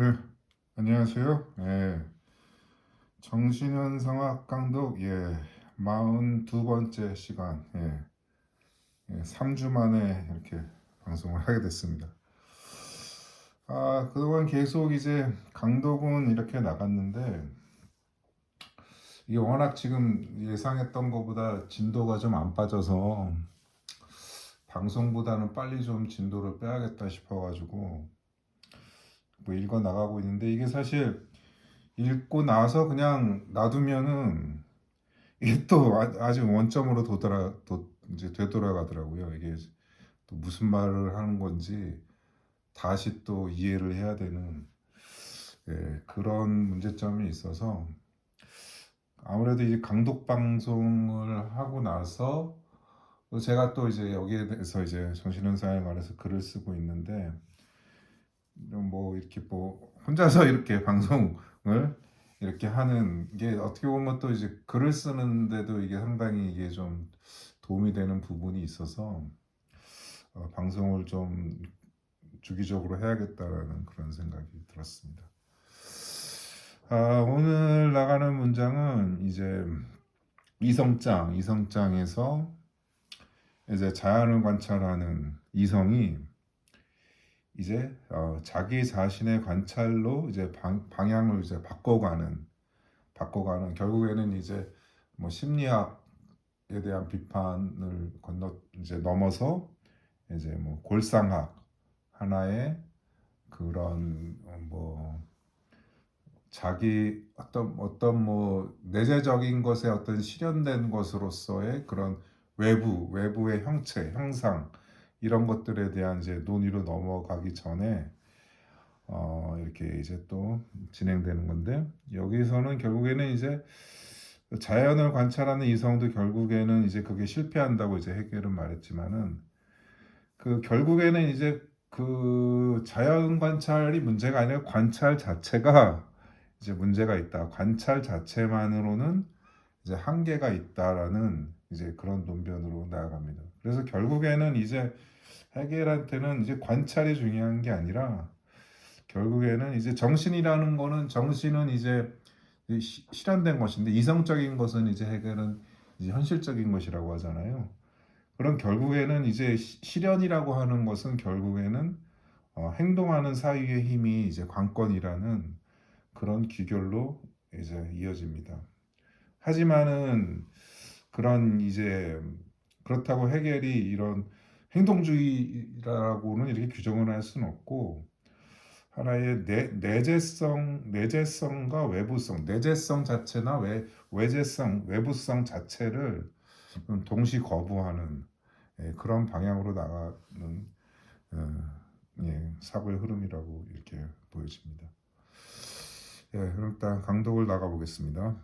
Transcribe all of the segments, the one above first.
네, 안녕하세요. 정신현상학 강독, 42번째 시간, 3주 만에 이렇게 방송을 하게 됐습니다. 그동안 계속 이제 강독은 이렇게 나갔는데, 이게 워낙 지금 예상했던 것보다 진도가 좀 안 빠져서, 방송보다는 빨리 좀 진도를 빼야겠다 싶어가지고, 뭐 읽어 나가고 있는데, 이게 사실 읽고 나서 그냥 놔두면은 이게 또 아직 원점으로 이제 되돌아가더라고요. 이게 또 무슨 말을 하는 건지 다시 또 이해를 해야 되는 그런 문제점이 있어서 아무래도 이제 강독 방송을 하고 나서 제가 또 이제 여기에 대해서 이제 정신현상에 관해서 글을 쓰고 있는데 뭐 이렇게 뭐 혼자서 이렇게 방송을 이렇게 하는 게 어떻게 보면 또 이제 글을 쓰는데도 이게 상당히 이게 좀 도움이 되는 부분이 있어서 방송을 좀 주기적으로 해야겠다라는 그런 생각이 들었습니다. 오늘 나가는 문장은 이제 이성장에서 이제 자연을 관찰하는 이성이 이제 자기 자신의 관찰로 이제 방향을 이제 바꿔가는 결국에는 이제 뭐 심리학에 대한 비판을 이제 넘어서 이제 뭐 골상학 하나의 그런 뭐 자기 어떤 뭐 내재적인 것에 어떤 실현된 것으로서의 그런 외부의 형체 형상 이런 것들에 대한 이제 논의로 넘어가기 전에 이렇게 이제 또 진행되는 건데 여기서는 결국에는 이제 자연을 관찰하는 이성도 결국에는 이제 그게 실패한다고 이제 해결은 말했지만은 그 결국에는 이제 그 자연 관찰이 문제가 아니라 관찰 자체가 이제 문제가 있다. 관찰 자체만으로는 이제 한계가 있다라는 이제 그런 논변으로 나아갑니다. 그래서 결국에는 이제 해결한테는 이제 관찰이 중요한 게 아니라 결국에는 이제 정신은 이제 실현된 것인데 이성적인 것은 이제 해결은 이제 현실적인 것이라고 하잖아요. 그럼 결국에는 이제 실현이라고 하는 것은 결국에는 행동하는 사유의 힘이 이제 관건이라는 그런 귀결로 이제 이어집니다. 하지만은 그런 이제 그렇다고 해결이 이런 행동주의라고는 이렇게 규정을 할 수는 없고 하나의 내재성과 외부성, 내재성 자체나 외재성, 외부성 자체를 동시 거부하는 그런 방향으로 나가는 사고의 흐름이라고 이렇게 보여집니다. 그럼 일단 강독을 나가보겠습니다.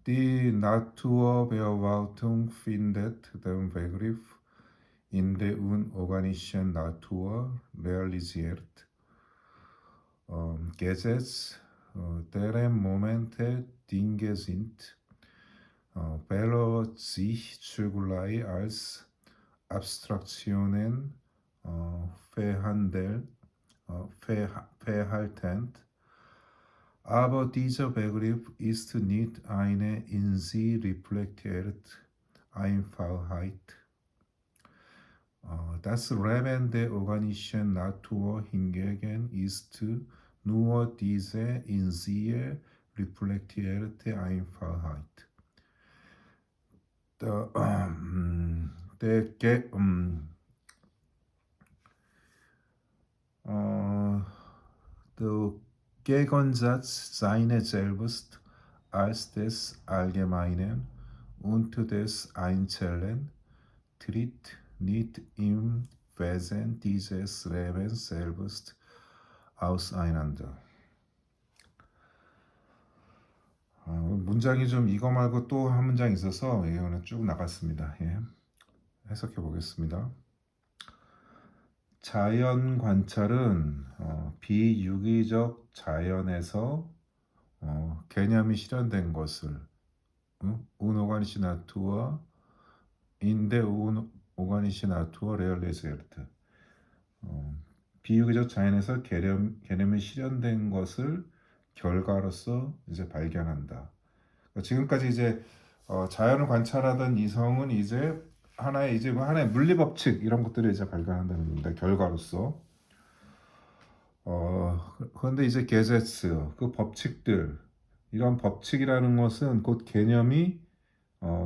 Die Naturbeobachtung findet den Begriff in der unorganischen Natur realisiert. Gesetz, deren Momente Dinge sind, verlässt sich zugleich als Abstraktionen verhaltend, aber dieser Begriff ist nicht eine in sie reflektierte Einfachheit. Das Leben der organischen Natur hingegen ist nur diese in sie reflektierte Einfachheit. Der, der, der Gegensatz seines Selbst als des Allgemeinen und des Einzelnen tritt nicht im Wesen dieses Lebens selbst auseinander. 문장이 좀 이거 말고 또 한 문장 있어서 이거는 쭉 나갔습니다. 해석해 보겠습니다. 자연 관찰은 비유기적 자연에서 개념이 실현된 것을 unorganische Natur in der organischen Natur realisiert. 비유기적 자연에서 개념이 실현된 것을 결과로서 이제 발견한다. 지금까지 이제 자연을 관찰하던 이성은 이제 하나의 물리 법칙 이런 것들을 이제 발견한다는 겁니다. 결과로서. 그런데 이제 게제츠 그 법칙들 이런 법칙이라는 것은 곧 개념이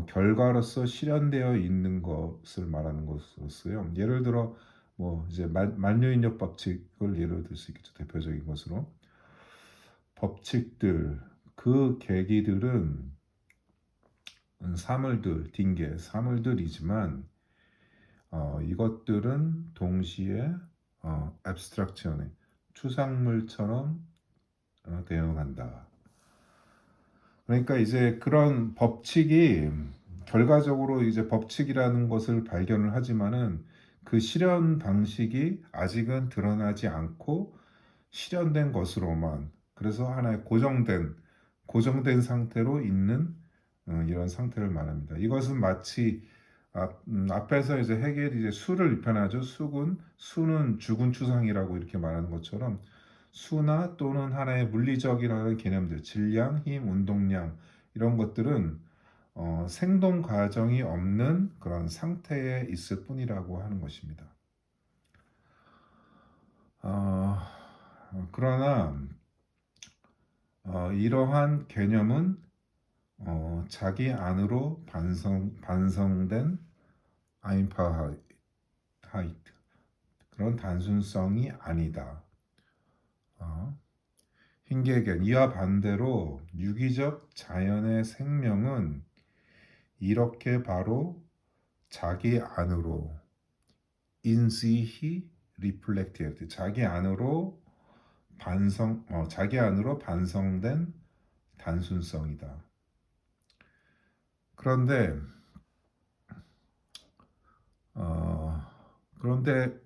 결과로서 실현되어 있는 것을 말하는 것으로서요. 예를 들어 뭐 이제 만유인력 법칙을 예로 들 수 있겠죠. 대표적인 것으로 법칙들 그 계기들은 사물들, 딩게 사물들이지만 이것들은 동시에 abstraction에 추상물처럼 대응한다. 그러니까 이제 그런 법칙이 결과적으로 이제 법칙이라는 것을 발견을 하지만은 그 실현 방식이 아직은 드러나지 않고 실현된 것으로만 그래서 하나의 고정된 상태로 있는 이런 상태를 말합니다. 이것은 마치 앞에서 이제 헤겔이 이제 수를 비판하죠. 수는 죽은 추상이라고 이렇게 말하는 것처럼 수나 또는 하나의 물리적이라는 개념들, 질량, 힘, 운동량 이런 것들은 생동 과정이 없는 그런 상태에 있을 뿐이라고 하는 것입니다. 그러나 이러한 개념은 자기 안으로 반성된 아인파하이트 그런 단순성이 아니다. 흰개겐 이와 반대로 유기적 자연의 생명은 이렇게 바로 자기 안으로 인시히 리플렉티드 자기 안으로 반성된 단순성이다. 그런데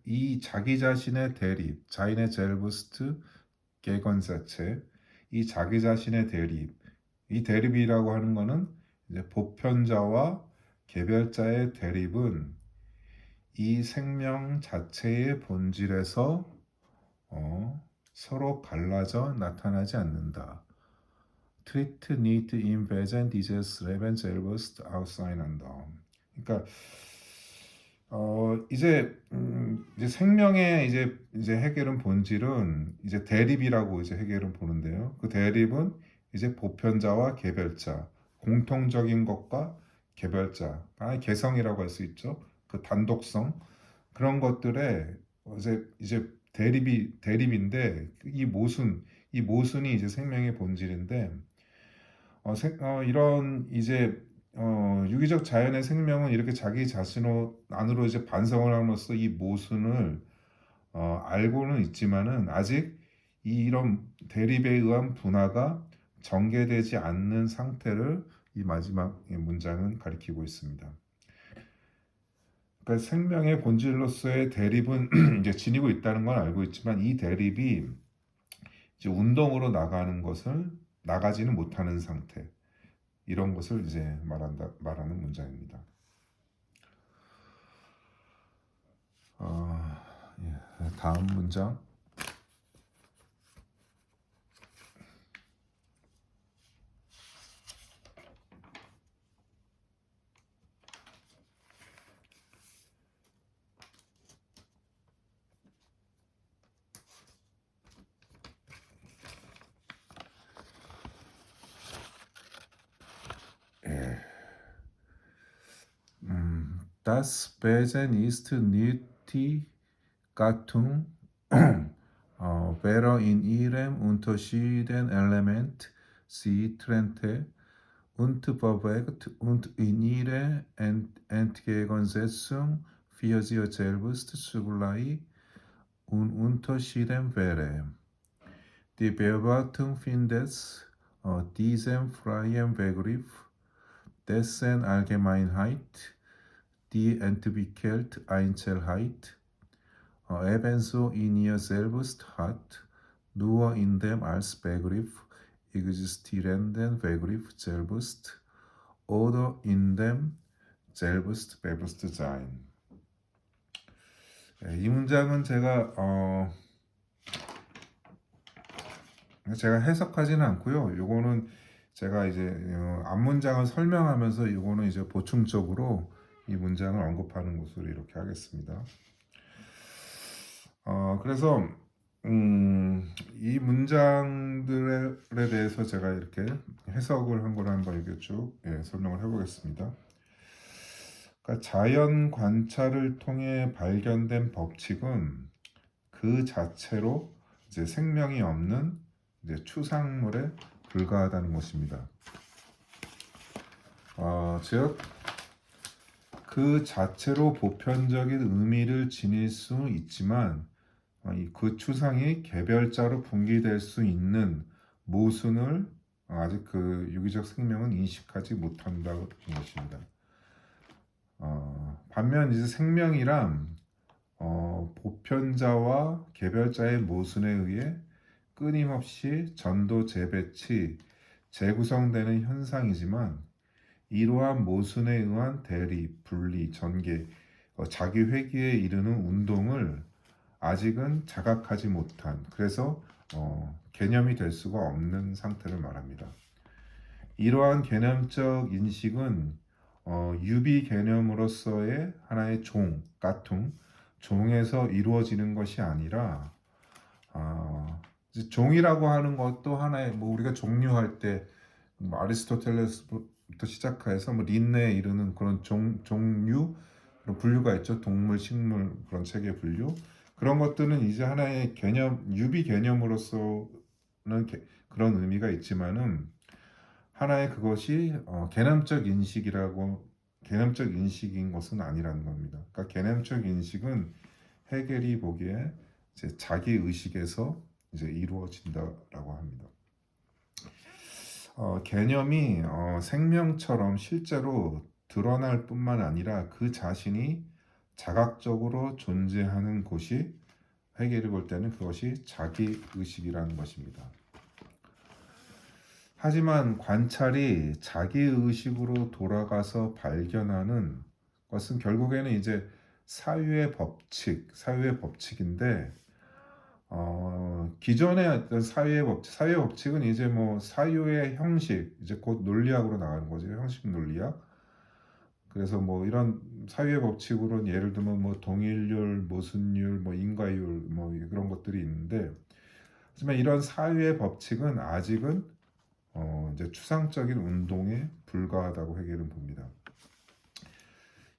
이 자기 자신의 대립, 자인의 젤부스트 개건사체, 이 자기 자신의 대립, 이 대립이라고 하는 것은 이제 보편자와 개별자의 대립은 이 생명 자체의 본질에서 서로 갈라져 나타나지 않는다. Tritt nicht im Wesen dieses Lebens selbst auseinander. 그러니까 이제 생명의 이제 해결은 본질은 이제 대립이라고 이제 해결은 보는데요. 그 대립은 이제 보편자와 개별자, 공통적인 것과 개별자, 개성이라고 할 수 있죠. 그 단독성 그런 것들의 이제 대립인데 이 모순이 이제 생명의 본질인데 이런 이제 유기적 자연의 생명은 이렇게 자기 자신으로 안으로 이제 반성을 함으로써 이 모순을 알고는 있지만은 아직 이런 대립에 의한 분화가 전개되지 않는 상태를 이 마지막 문장은 가리키고 있습니다. 그러니까 생명의 본질로서의 대립은 이제 지니고 있다는 건 알고 있지만 이 대립이 이제 운동으로 나가지는 못하는 상태. 이런 것을 이제 말하는 문장입니다. 다음 문장. Das Wesen ist nicht die Gattung, wäre in ihrem unterschiedlichen Element sie trennte und bewegt und in ihre Entgegensetzung für sie selbst zugleich ununterschieden wäre. Die Beobachtung findet diesem freien Begriff, dessen Allgemeinheit die entwickelt Einzelheit ebenso in ihr selbst hat, nur in dem als Begriff existierenden Begriff selbst oder in dem Selbstbewusstsein. 이 문장은 제가 제가 해석하지는 않고요. 요거는 제가 이제 앞문장을 설명하면서 요거는 이제 보충적으로 이 문장을 언급하는 것으로 이렇게 하겠습니다. 그래서 이 문장들에 대해서 제가 이렇게 해석을 한 걸 한번 이렇게 쭉 설명을 해보겠습니다. 그러니까 자연 관찰을 통해 발견된 법칙은 그 자체로 이제 생명이 없는 이제 추상물에 불과하다는 것입니다. 즉, 그 자체로 보편적인 의미를 지닐 수 있지만 그 추상이 개별자로 분기될 수 있는 모순을 아직 그 유기적 생명은 인식하지 못한다는 것입니다. 반면 이제 생명이란 보편자와 개별자의 모순에 의해 끊임없이 전도 재배치, 재구성되는 현상이지만 이러한 모순에 의한 대립, 분리, 전개, 자기 회귀에 이르는 운동을 아직은 자각하지 못한, 그래서 개념이 될 수가 없는 상태를 말합니다. 이러한 개념적 인식은 유비 개념으로서의 하나의 까퉁, 종에서 이루어지는 것이 아니라 종이라고 하는 것도 하나의 뭐 우리가 종류할 때 아리스토텔레스부터 시작해서 뭐 린네에 이르는 그런 종류 그런 분류가 있죠. 동물, 식물 그런 체계 분류. 그런 것들은 이제 하나의 개념, 유비 개념으로서는 그런 의미가 있지만은 하나의 그것이 개념적 인식인 것은 아니라는 겁니다. 그러니까 개념적 인식은 헤겔이 보기에 이제 자기 의식에서 이제 이루어진다라고 합니다. 개념이 생명처럼 실제로 드러날 뿐만 아니라 그 자신이 자각적으로 존재하는 곳이 헤겔이 볼 때는 그것이 자기 의식이라는 것입니다. 하지만 관찰이 자기 의식으로 돌아가서 발견하는 것은 결국에는 이제 사유의 법칙인데 기존의 어떤 사유의 법칙은 이제 뭐 사유의 형식, 이제 곧 논리학으로 나가는 거죠. 형식 논리학. 그래서 뭐 이런 사유의 법칙으로는 예를 들면 뭐 동일률, 모순율, 뭐 인과율, 뭐 그런 것들이 있는데, 하지만 이런 사유의 법칙은 아직은 이제 추상적인 운동에 불과하다고 헤겔은 봅니다.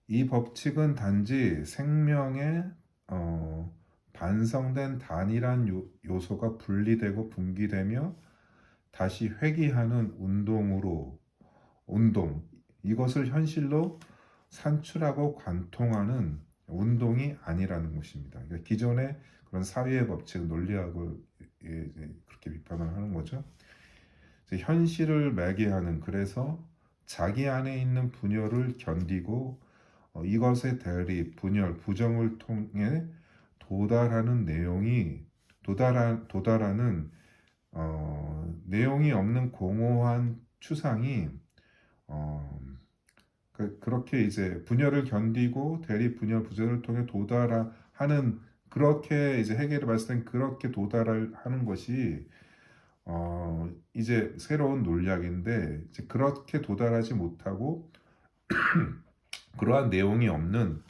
이 법칙은 단지 생명의 반성된 단일한 요소가 분리되고 분기되며 다시 회귀하는 운동, 이것을 현실로 산출하고 관통하는 운동이 아니라는 것입니다. 그러니까 기존의 그런 사회의 법칙, 논리학을 그렇게 비판을 하는 거죠. 현실을 매개하는, 그래서 자기 안에 있는 분열을 견디고 이것의 대립, 분열, 부정을 통해 도달하는 도달하는 내용이 없는 공허한 추상이 그렇게 이제 분열을 견디고 대립, 분열, 부정을 통해 도달하는, 그렇게 이제 헤겔이 봤을 땐 그렇게 도달하는 것이 이제 새로운 논리학인데, 이제 그렇게 도달하지 못하고 그러한 내용이 없는,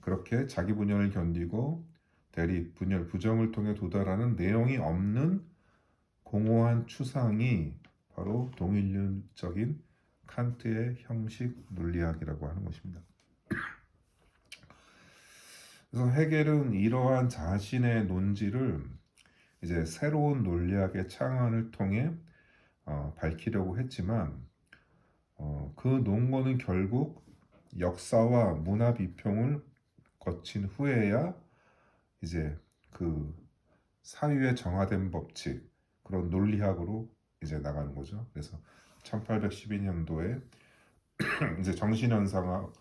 그렇게 자기 분열을 견디고 대립, 분열, 부정을 통해 도달하는 내용이 없는 공허한 추상이 바로 동일률적인 칸트의 형식 논리학이라고 하는 것입니다. 그래서 헤겔은 이러한 자신의 논지를 이제 새로운 논리학의 창안을 통해 밝히려고 했지만 그 논거는 결국 역사와 문화 비평을 거친 후에야 이제 그 사유의 정화된 법칙, 그런 논리학으로 이제 나가는 거죠. 그래서 1812년도에 이제 정신현상학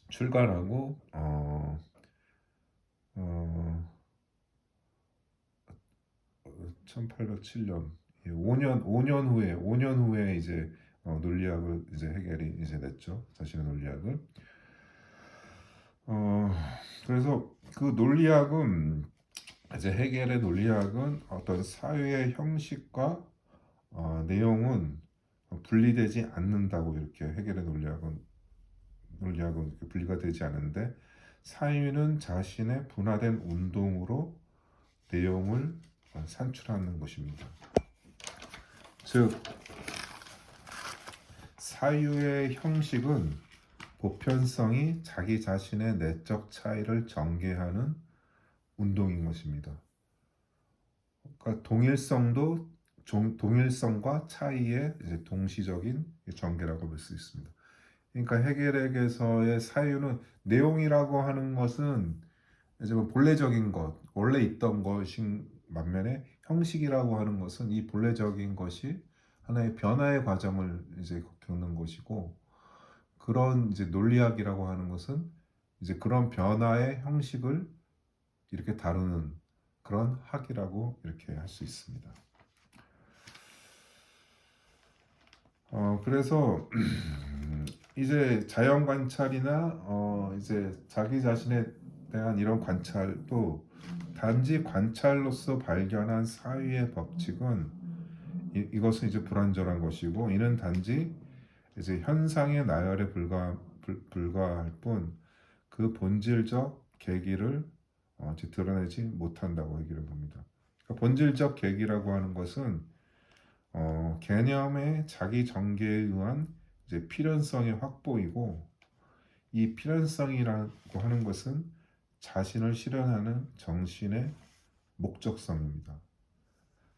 출간하고 1807년 5년 후에 이제 논리학을 이제 헤겔이 이제 냈죠. 자신의 논리학을. 그래서 그 논리학은 이제 헤겔의 논리학은 어떤 사유의 형식과 내용은 분리되지 않는다고 이렇게 헤겔의 논리학은 이렇게 분리가 되지 않는데 사유는 자신의 분화된 운동으로 내용을 산출하는 것입니다. 즉 사유의 형식은 보편성이 자기 자신의 내적 차이를 전개하는 운동인 것입니다. 그러니까 동일성과 차이의 이제 동시적인 전개라고 볼 수 있습니다. 그러니까 헤겔에게서의 사유는 내용이라고 하는 것은 이제 뭐 본래적인 것, 원래 있던 것인 반면에 형식이라고 하는 것은 이 본래적인 것이 하나의 변화의 과정을 이제 겪는 것이고 그런 이제 논리학이라고 하는 것은 이제 그런 변화의 형식을 이렇게 다루는 그런 학이라고 이렇게 할 수 있습니다. 그래서 이제 자연 관찰이나 이제 자기 자신에 대한 이런 관찰도 단지 관찰로서 발견한 사유의 법칙은 이것은 이제 불완전한 것이고 이는 단지 이제 현상의 나열에 불과할 뿐 그 본질적 계기를 이제 드러내지 못한다고 얘기를 봅니다. 그러니까 본질적 계기라고 하는 것은 개념의 자기 전개에 의한 이제 필연성의 확보이고 이 필연성이라고 하는 것은 자신을 실현하는 정신의 목적성입니다.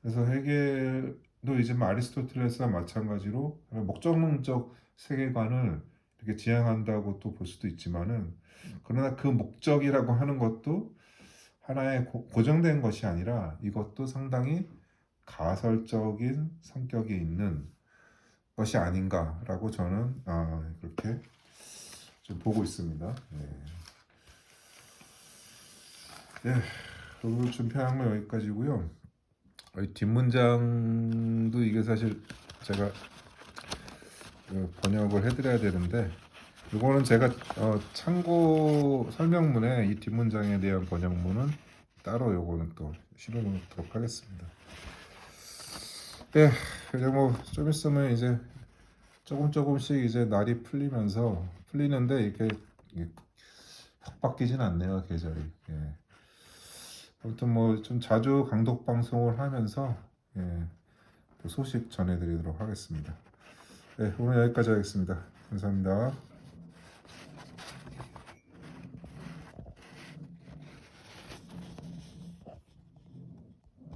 그래서 헤겔도 이제 아리스토텔레스와 마찬가지로 목적론적 세계관을 이렇게 지향한다고 또 볼 수도 있지만은 그러나 그 목적이라고 하는 것도 하나의 고정된 것이 아니라 이것도 상당히 가설적인 성격이 있는 것이 아닌가라고 저는 그렇게 좀 보고 있습니다. 네, 오늘 준비한 거 여기까지고요. 뒷문장도 이게 사실 제가 번역을 해드려야 되는데 이거는 제가 참고 설명문에 이 뒷문장에 대한 번역문은 따로 요거는 또 실어놓도록 하겠습니다. 네, 이제 뭐 좀 있으면 이제 조금씩 이제 날이 풀리는데 이게 확 바뀌진 않네요 계절이. 예. 아무튼 뭐 좀 자주 강독 방송을 하면서 또 소식 전해드리도록 하겠습니다. 네, 오늘 여기까지 하겠습니다. 감사합니다.